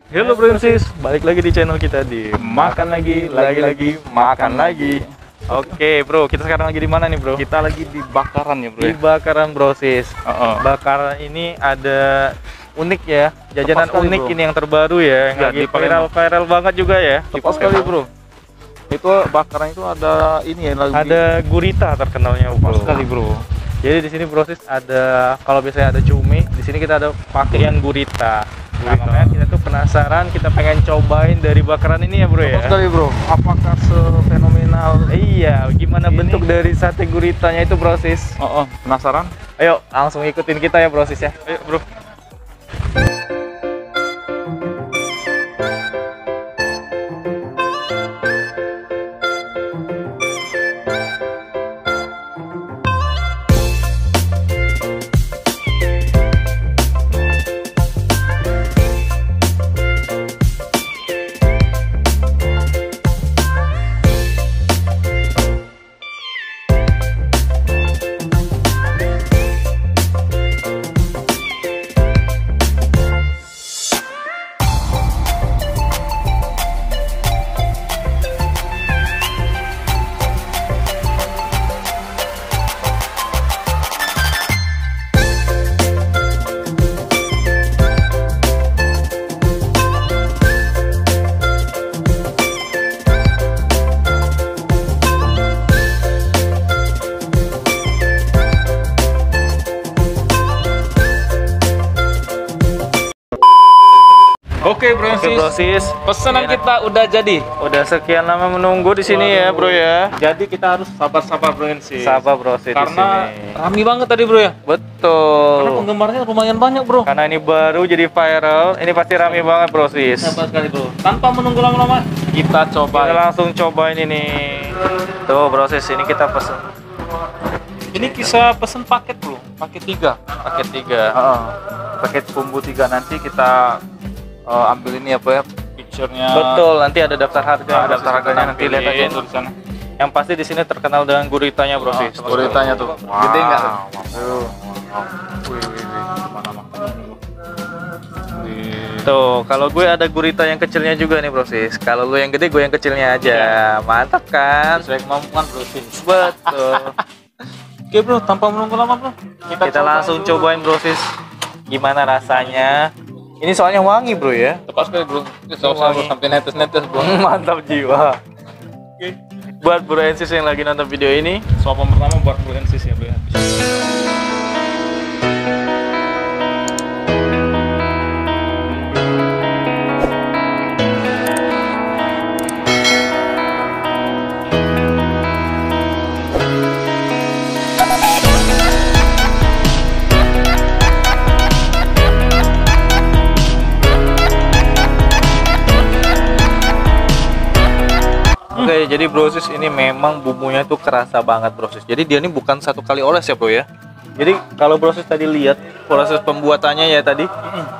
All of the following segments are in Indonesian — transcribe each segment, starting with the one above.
Halo bro sis, balik lagi di channel kita di Makan Lagi Makan Lagi. Oke bro, kita sekarang lagi di mana nih bro? Kita lagi di Bakaran ya bro. Di Bakaran bro sis. Bakaran ini ada unik ya, jajanan sekali, unik bro. ini yang terbaru ya, yang Ya, lagi di Palembang. viral banget juga ya. Tepat sekali bro. Itu Bakaran itu ada ini ya lagi. Ada gurita terkenalnya Tepat bro. sekali bro. Jadi di sini bro sis ada, kalau biasanya ada cumi, di sini kita ada pakai yang gurita. Nah, makanya kita tuh penasaran, kita pengen cobain dari Bakaran ini ya bro ya. Tepat sekali bro. Apakah sefenomenal? Iya, gimana Ini. bentuk dari sate guritanya itu bro sis? Penasaran? Ayo langsung ikutin kita ya bro sis ya. Ayo bro. Oke bro Oke bro sis, Pesanan Iya. kita udah jadi. udah sekian lama menunggu di sini ya bro ya. Jadi kita harus sabar-sabar bro sih. Sabar bro sis di Karena sini. rame banget tadi bro ya. Karena Betul. penggemarnya lumayan banyak bro. Karena ini baru jadi viral, ini pasti rame banget bro sis. Sabar sekali bro. Tanpa menunggu lama-lama, kita coba. Kita langsung cobain ini. Tuh bro sis, ini kita pesen Ini kisah pesen paket bro, paket 3. paket 3. Paket bumbu 3 nanti kita ambil ini apa ya, picture-nya. Betul, nanti ada daftar harga, Nah, daftar harganya nanti lihat aja tuh di sana. Yang pasti di sini terkenal dengan guritanya bro sis. Guritanya tuh. Gede enggak tuh? Tuh. Wih. Mana makannya nih, bro? Wih. Tuh, kalau gue ada gurita yang kecilnya juga nih bro sis. Kalau lu yang gede, gue yang kecilnya aja. Mantap kan? Sesuai kemampuan bro sih. Betul. Oke bro, tanpa menunggu lama bro, Kita langsung cobain bro sis. Gimana rasanya? Ini soalnya wangi bro ya. Tepat sekali bro. Saus-saus bro, sampai netes-netes bro. Mantap jiwa. Oke. Buat bro Ensis yang lagi nonton video ini, Suapan pertama buat bro Ensis ya bro ya. oke, jadi bro sis ini memang bumbunya tuh kerasa banget bro sis. Jadi dia ini bukan satu kali oles ya bro ya. Jadi kalau bro sis tadi lihat proses pembuatannya ya tadi,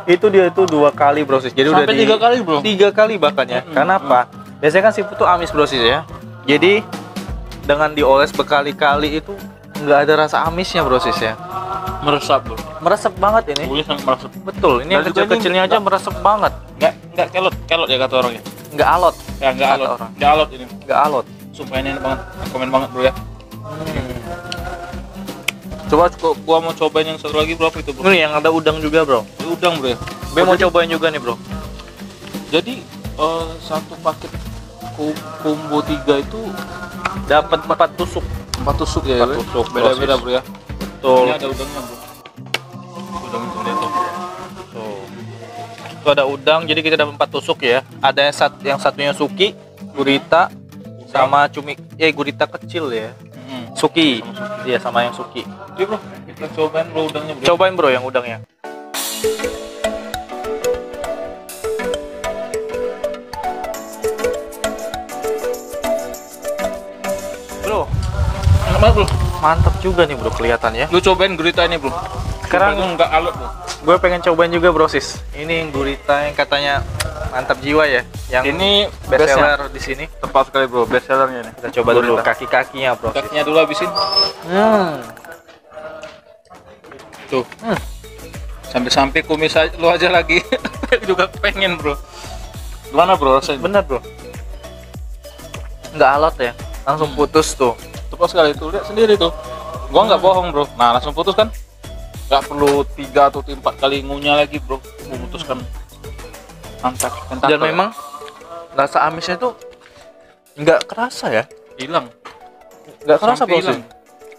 itu dia itu 2 kali bro sis. Jadi Sampai udah 3 kali bro. 3 kali bahkan ya. Karena apa? Biasanya kan seafood tuh amis bro sis ya. Jadi dengan dioles berkali-kali itu nggak ada rasa amisnya bro sis ya. Meresap bro. Meresap banget ini. Bumbunya sangat meresap. Betul, ini yang Dan juga ini kecil-kecilnya aja meresap banget. Nggak kelot ya kata orangnya. Nggak alot, Ya nggak Kata alot. orang. Nggak alot ini. nggak alot. Supaya ini banget, komen banget bro ya. Coba gua mau cobain yang satu lagi bro, apa itu bro? Ini yang ada udang juga bro. Ini udang bro ya. Gue mau cobain juga nih bro. Jadi satu paket combo 3 itu Dapat 4 tusuk. 4 tusuk ya. 4 tusuk, Beda-beda bro, bro ya. Betul. Ini ada udangnya bro. Udang itu lihat tuh. Tuh. Itu ada udang, jadi kita dapat 4 tusuk ya. Ada yang satunya suki, gurita, sama cumi. Gurita kecil ya. Suki. Iya, sama yang suki. Oke bro, kita cobain bro udangnya bro. Cobain bro yang udangnya. Bro, Enak banget bro. mantap juga nih bro kelihatannya. Lu cobain gurita ini bro. Sekarang Supaya nggak alot bro. gue pengen cobain juga bro sis. Ini yang gurita yang katanya mantap jiwa ya. Yang Ini best bestnya. seller di sini. Tepat sekali bro, best sellernya ini. Kita coba dulu Gurita. kaki-kakinya bro. Kakinya dulu habisin. Tuh. Sampai-sampai kumis lu aja lagi juga pengen bro. Gimana bro rasanya? Bener bro, nggak alot ya, langsung putus tuh. Tepat sekali tuh, lihat sendiri tuh. Gua nggak bohong bro. Nah langsung putus kan? Nggak perlu 3 atau 4 kali ngunyah lagi bro. Memutuskan. Mantap. Dan memang rasa amisnya tuh nggak kerasa ya, hilang. nggak kerasa Sampai bro sih. hilang.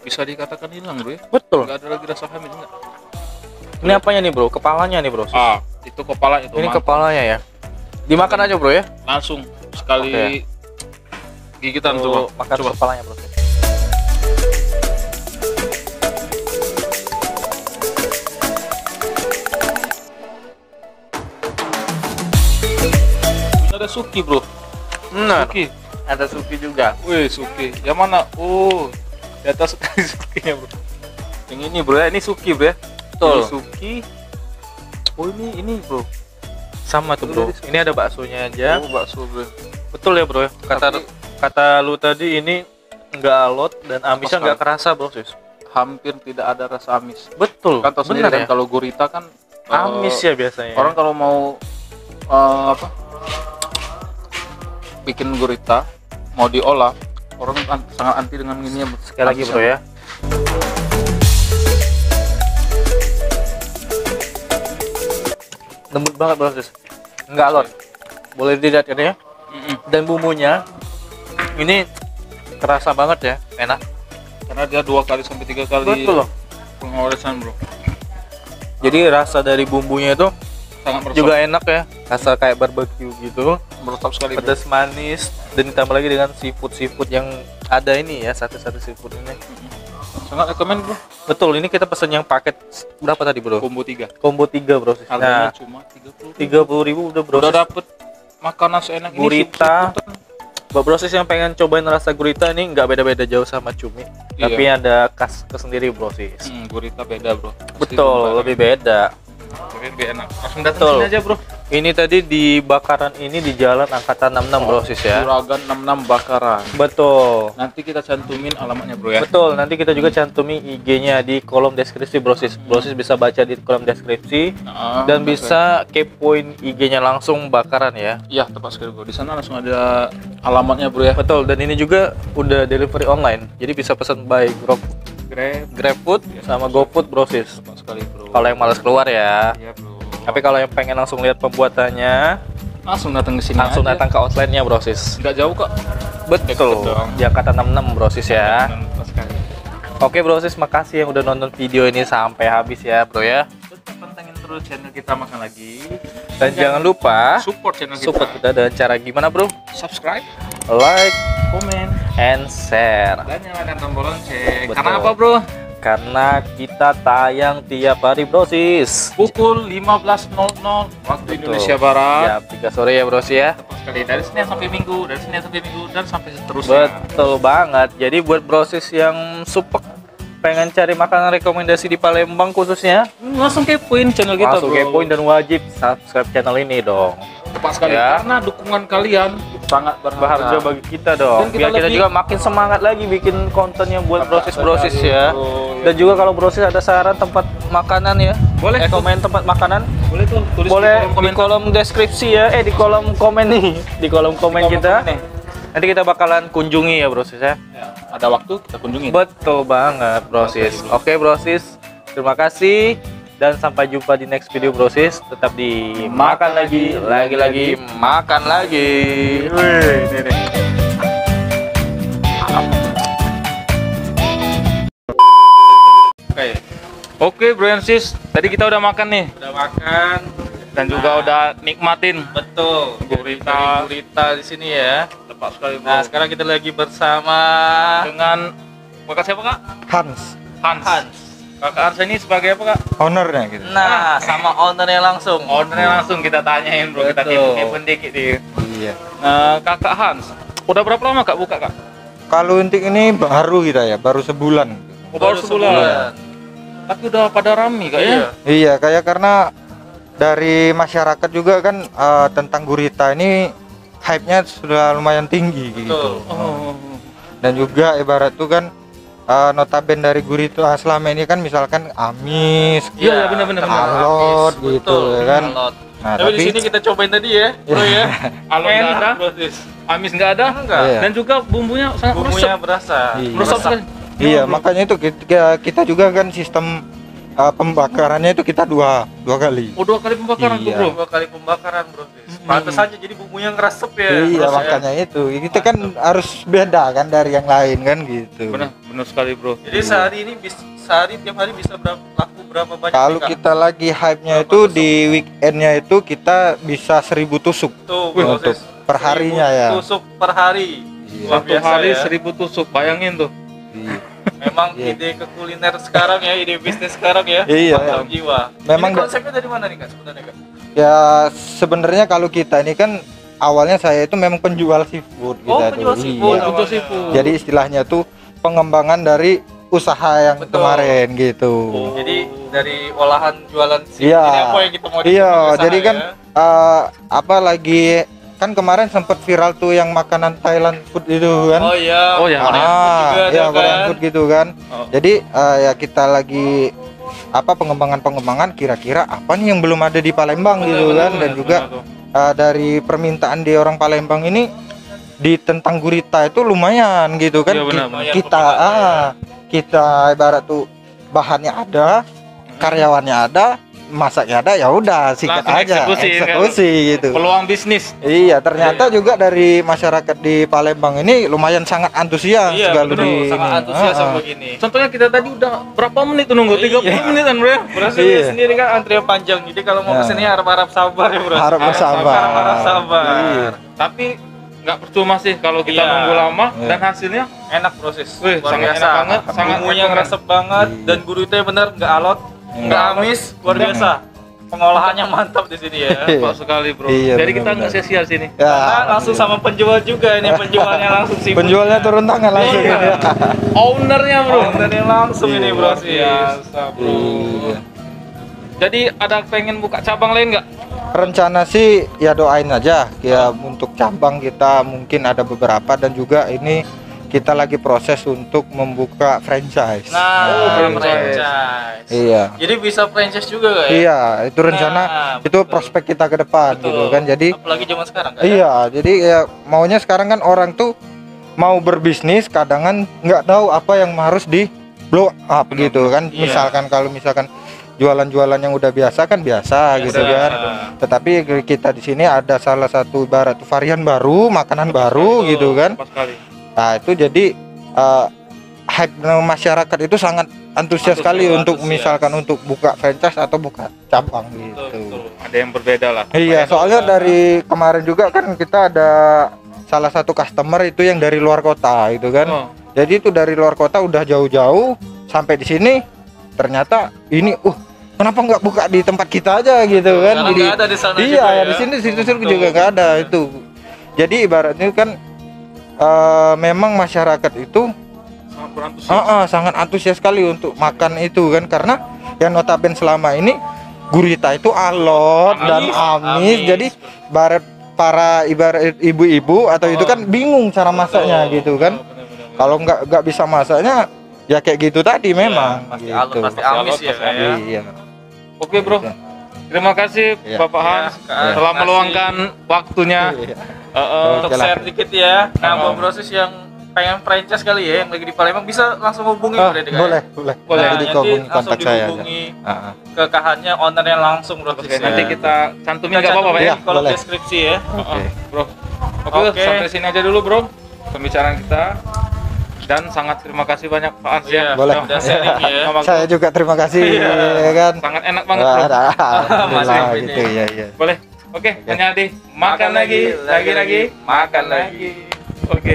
Bisa dikatakan hilang bro ya. Betul. Nggak ada lagi rasa amis enggak. Ini apanya nih bro? Kepalanya nih bro. Itu kepala itu. Ini mantap. kepalanya ya. Dimakan aja bro ya. Langsung sekali gigitan tuh bro. Makan Coba. kepalanya bro. Ini ada suki bro. Benar. Suki. Ada suki juga. Wih suki. Yang mana? Oh, di atas sekali sukinya bro. Yang ini bro ya. Ini suki bro ya. Betul. Ini suki. Oh ini bro. Sama tuh bro. Ini ada baksonya aja. Oh bakso bro. Betul ya bro ya. Tapi- Kata lu tadi ini nggak alot dan amisnya nggak kerasa bro sis. Hampir tidak ada rasa amis. Betul. Kan tahu sendiri Benar kan ya. kalau gurita kan Amis ya biasanya. orang kalau mau apa bikin gurita mau diolah orang sangat anti dengan ini ya. Sekali lagi bro ya. Lembut banget bro sis. Nggak alot. Boleh dilihat kan ya. Dan bumbunya ini kerasa banget ya, enak. Karena dia 2 kali sampai 3 kali Betul loh. pengolesan bro. Jadi rasa dari bumbunya itu Sangat meresap. juga enak ya, rasa kayak barbecue gitu, Meresap sekali bro. pedas manis, dan ditambah lagi dengan seafood yang ada ini ya, sate seafood ini. Sangat rekomen bro. Betul, ini kita pesen yang paket berapa tadi bro? Combo 3. Combo 3 bro. Harganya Nah, cuma 30.000. 30.000 udah bro. Udah dapet makanan seenak ini. Gurita. seafood. Buat brosis yang pengen cobain rasa gurita ini nggak beda-beda jauh sama cumi, Iya. tapi ada khas tersendiri brosis. Gurita beda bro. Pasti Betul, lebih beda. lebih enak. Langsung datang Betul. sini aja bro. Ini tadi di bakaran ini di Jalan Angkatan 66 brosis ya. Juragan 66 Bakaran. Betul. Nanti kita cantumin alamatnya bro ya. Betul, nanti kita juga cantumi IG-nya di kolom deskripsi brosis. Brosis bisa baca di kolom deskripsi Nah, dan bisa kepoin IG-nya langsung bakaran ya. Iya tepat sekali bro. Di sana langsung ada alamatnya bro ya. Betul, dan ini juga udah delivery online. Jadi bisa pesan by GrabFood sama GoFood brosis. Tepat sekali bro. Kalau yang malas keluar ya. Iya bro. Tapi kalau yang pengen langsung lihat pembuatannya, langsung datang ke sini. langsung aja. datang ke outletnya brosis. Nggak jauh kok. Betul. Deket dong. Di Angkatan 66 brosis ya. Tepat sekali. Oke brosis, makasih yang udah nonton video ini sampai habis ya bro ya. Tetap pantengin terus channel kita makan lagi. Dan jangan lupa Support channel kita. support kita dengan cara gimana bro? Subscribe, Like komen, and share. dan nyalakan tombol lonceng. Betul. Karena apa bro? Karena kita tayang tiap hari brosis. Pukul 15.00 waktu Betul. Indonesia Barat. Jam 3 sore ya bros ya. Tepat sekali dari Senin sampai Minggu, dan sampai seterusnya. Betul banget. Jadi buat brosis yang supek pengen cari makanan rekomendasi di Palembang khususnya, Langsung kepoin channel kita langsung bro. kepoin dan wajib subscribe channel ini dong. Tepat sekali. Ya. Karena dukungan kalian sangat Berharga bagi kita dong. Dan kita Biar kita lebih- juga makin semangat lagi bikin kontennya buat brosis-brosis ya. Bro. Dan juga kalau brosis ada saran tempat makanan ya, Boleh. komen tempat makanan, Boleh tuh tulis boleh di kolom di kolom deskripsi ya, di kolom komen nih, di kolom komen kolom kita. komen nih. Nanti kita bakalan kunjungi ya brosis ya. Ya, ada waktu kita kunjungi. Betul banget brosis. Oke brosis, terima kasih dan sampai jumpa di next video brosis. Tetap di makan lagi, lagi makan lagi. Oke, bro and sis, tadi kita udah makan nih Udah makan dan juga udah nikmatin. betul Gurita. gurita di sini ya. Tepat sekali bro. Nah sekarang kita lagi bersama Dengan kakak siapa kak? Hans, Hans. Kakak Hans ini sebagai apa kak? ownernya gitu. Nah sama ownernya langsung. Ownernya langsung kita tanyain bro, kita Betul. tipu dikit nih. Iya. Kakak Hans, udah berapa lama kak buka kak? Kalau untuk ini baru kita ya, baru sebulan. Oh, baru sebulan. Tapi udah pada rame kak ya? Iya, kayak karena dari masyarakat juga kan tentang gurita ini hype-nya sudah lumayan tinggi Betul. gitu. Oh. Dan juga ibarat tuh kan notaben dari gurita selama ini kan misalkan amis, Iya, benar-benar. alot gitu Betul, ya kan. alot. Nah, Tapi di sini kita cobain tadi ya, bro ya. Kalau nggak Enak, ada, brosis. amis nggak ada, Enggak. Iya. dan juga bumbunya sangat Bumbunya meresap. berasa. Iya. Meresap sekali. Iya, makanya itu kita juga kan sistem pembakarannya itu kita dua kali. Oh, 2 kali pembakaran tuh, Iya. bro. 2 kali pembakaran, bro. Pantes aja jadi bumbunya ngeresep ya. Iya, bros, ya. makanya itu kita kan harus beda kan dari yang lain kan gitu. Benar sekali, bro. Jadi sehari ini sehari tiap hari bisa laku berapa banyak? Kalau nih, Kak? kita lagi hype-nya Berapa itu tusuk? di weekendnya itu kita bisa 1000 tusuk Tuh, untuk proses perharinya 1000 ya. tusuk per hari. Iya. Luar Satu biasa hari ya. 1000 tusuk, bayangin tuh. Iya. Memang Iya. ide ke kuliner sekarang ya, ide bisnis sekarang ya. Iya. Mantap jiwa. Memang Ini konsepnya dari mana nih, Kak, sebenarnya, Kak? Ya sebenarnya kalau kita ini kan awalnya saya itu memang penjual seafood Oh, kita penjual tuh. seafood. Iya. Penjual seafood. Jadi istilahnya tuh pengembangan dari usaha yang Betul. kemarin gitu. Jadi dari olahan jualan seafood Iya. ini apa yang kita mau Iya, dikirim ke sana jadi kan ya? apa lagi kan kemarin sempat viral tuh yang makanan Thailand food itu kan. Oh iya. Oh, yang Korean food juga ada ya kan? Korean food gitu kan. Oh. Jadi ya kita lagi pengembangan kira-kira apa nih yang belum ada di Palembang Benar, gitu benar, kan, dan benar, juga dari permintaan di orang Palembang ini di tentang gurita itu lumayan gitu kan. Iya, benar, benar. Kita kita ibarat tuh bahannya ada, karyawannya ada, masaknya ada, ya udah sikat Langsung aja eksekusi gitu. Peluang bisnis. Iya, ternyata juga dari masyarakat di Palembang ini lumayan sangat antusias Iya, kalau betul. di Sangat ini. antusias Ah, ah. begini. Contohnya kita tadi udah berapa menit tuh nunggu? 30 menitan, bro. Berarti Iya. sendiri kan antrian panjang. Jadi kalau mau Nah. kesini harap-harap sabar ya, bro. Harap bersabar. Harap sabar. Iya. Tapi nggak percuma sih kalau kita Iya. nunggu lama Iya. dan hasilnya Enak proses. Wih, Luar sangat biasa. enak banget, sangat Bumbunya rekomen. ngeresep banget Iya. dan guritanya bener nggak alot, nggak amis, luar biasa. Pengolahannya mantap di sini ya. mantap sekali, bro. Iya, Jadi kita benar-benar. nggak sia-sia sini. Ya, Karena langsung sama penjual juga ini, penjualnya langsung sih. penjualnya turun tangan langsung Iya. ini. Ownernya, bro. Dan langsung ini, bro. Luar biasa, bro. Iya. Jadi ada pengen buka cabang lain nggak? Rencana sih ya doain aja ya, untuk cabang kita mungkin ada beberapa, dan juga ini kita lagi proses untuk membuka franchise. Nah, franchise. franchise. Iya. Jadi bisa franchise juga gak ya? Iya, itu rencana, Nah, itu betul. prospek kita ke depan Betul. gitu kan. Jadi apalagi zaman sekarang kan? iya, jadi ya maunya sekarang kan orang tuh mau berbisnis kadang kan nggak tahu apa yang harus di blow up gitu kan. Iya. Misalkan jualan-jualan yang udah biasa kan biasa gitu kan. Tetapi kita di sini ada salah satu ibarat varian baru, makanan baru gitu kan. Pas sekali. Nah, itu jadi hype masyarakat itu sangat antusias sekali untuk antusias. misalkan untuk buka franchise atau buka cabang gitu. Betul. Ada yang berbeda lah. Iya, soalnya dari kemarin juga kan kita ada salah satu customer itu yang dari luar kota itu kan. Oh. Jadi itu dari luar kota udah jauh-jauh sampai di sini, ternyata ini kenapa nggak buka di tempat kita aja gitu kan. Karena Jadi nggak ada di sana iya, juga ya. di sini situ Betul. juga nggak ada itu. Jadi ibaratnya kan memang masyarakat itu Sangat berantusias. sangat antusias sekali untuk makan itu kan, karena yang notabene selama ini gurita itu alot dan amis. Jadi para ibarat ibu-ibu atau itu kan bingung cara masaknya gitu kan. Kalau nggak bisa masaknya ya kayak gitu tadi memang Pasti gitu. alot, pasti amis ya, Pasti Kak, ya. Iya. Oke, bro. Terima kasih Iya. Bapak Hans Kak. telah Terima kasih. meluangkan waktunya. Iya. Untuk Oke lah. share dikit ya. Nah, Bang Brosis yang pengen franchise kali ya, yang lagi di Palembang bisa langsung hubungi berarti, Kak, ya? Boleh. Nah, Jadi nanti hubungi langsung kontak saya aja. dihubungi Ah, ke kahannya, ownernya langsung, Bro. Oke, nanti kita cantumin nggak Kita apa-apa, Pak, cantumin ya? di kolom boleh. deskripsi ya. Oke. Bro. Oke, Oke. sampai sini aja dulu, bro, pembicaraan kita. Dan sangat terima kasih banyak Pak Hans Iya, ya. Boleh. udah sharing ya. Sama Saya juga terima kasih ya kan. sangat enak banget, bro. Alhamdulillah Masih gitu ini. ya. Boleh. Oke, hanya di makan lagi, lagi-lagi, makan lagi. Oke.